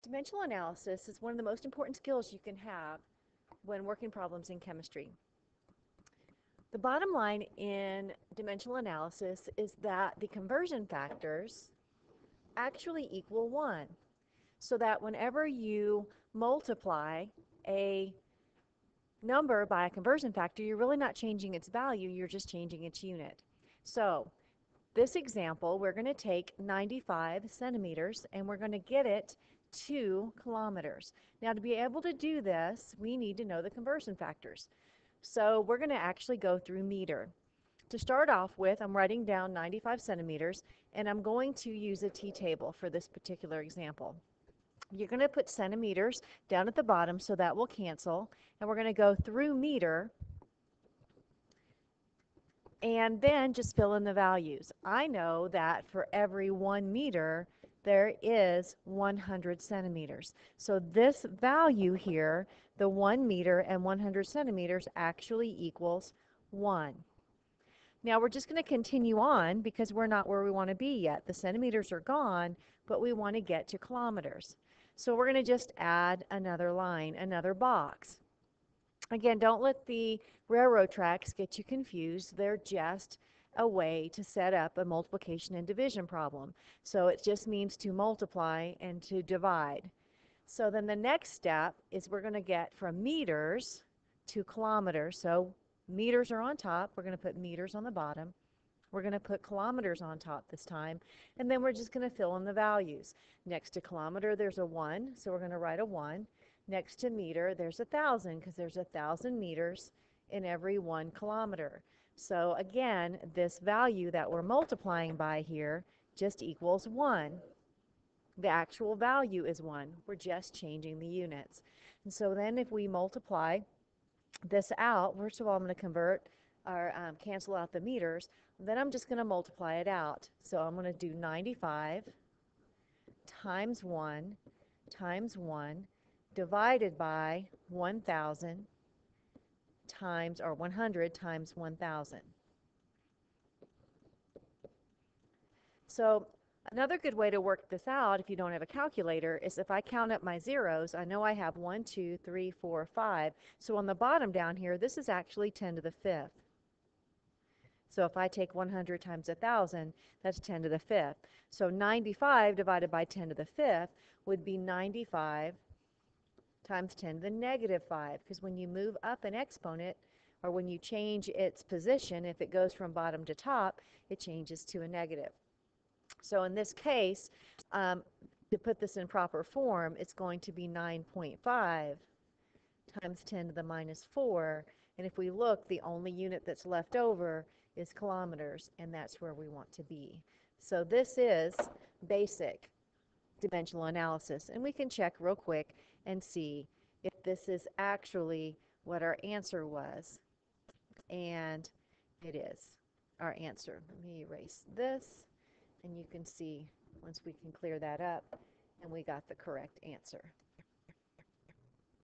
Dimensional analysis is one of the most important skills you can have when working problems in chemistry. The bottom line in dimensional analysis is that the conversion factors actually equal 1, so that whenever you multiply a number by a conversion factor, you're really not changing its value, you're just changing its unit. So this example, we're going to take 95 centimeters and we're going to get it 2 kilometers. Now, to be able to do this, we need to know the conversion factors. So we're going to actually go through meter. To start off with, I'm writing down 95 centimeters, and I'm going to use a t-table for this particular example. You're going to put centimeters down at the bottom, so that will cancel, and we're going to go through meter, and then just fill in the values. I know that for every 1 meter, there is 100 centimeters. So this value here, the 1 meter and 100 centimeters, actually equals 1. Now we're just going to continue on because we're not where we want to be yet. The centimeters are gone, but we want to get to kilometers. So we're going to just add another line, another box. Again, don't let the railroad tracks get you confused. They're just a way to set up a multiplication and division problem. So it just means to multiply and to divide. So then the next step is we're going to get from meters to kilometers. So meters are on top. We're going to put meters on the bottom. We're going to put kilometers on top this time. And then we're just going to fill in the values. Next to kilometer, there's a 1. So we're going to write a 1. Next to meter, there's 1,000 because there's 1,000 meters in every 1 kilometer. So again, this value that we're multiplying by here just equals 1. The actual value is 1. We're just changing the units. And so then if we multiply this out, first of all, I'm going to convert or cancel out the meters. Then I'm just going to multiply it out. So I'm going to do 95 times 1 times 1 divided by 1,000 times, or 100 times 1,000. So another good way to work this out, if you don't have a calculator, is if I count up my zeros, I know I have 1, 2, 3, 4, 5. So on the bottom down here, this is actually 10 to the 5th. So if I take 100 times 1,000, that's 10 to the 5th. So 95 divided by 10 to the 5th would be 95 times 10 to the negative 5, because when you move up an exponent, or when you change its position, if it goes from bottom to top, it changes to a negative. So in this case, to put this in proper form, it's going to be 9.5 times 10 to the minus 4. And if we look, the only unit that's left over is kilometers, and that's where we want to be. So this is basic dimensional analysis. And we can check real quick and see if this is actually what our answer was. And it is our answer. Let me erase this. And you can see once we can clear that up, and we got the correct answer.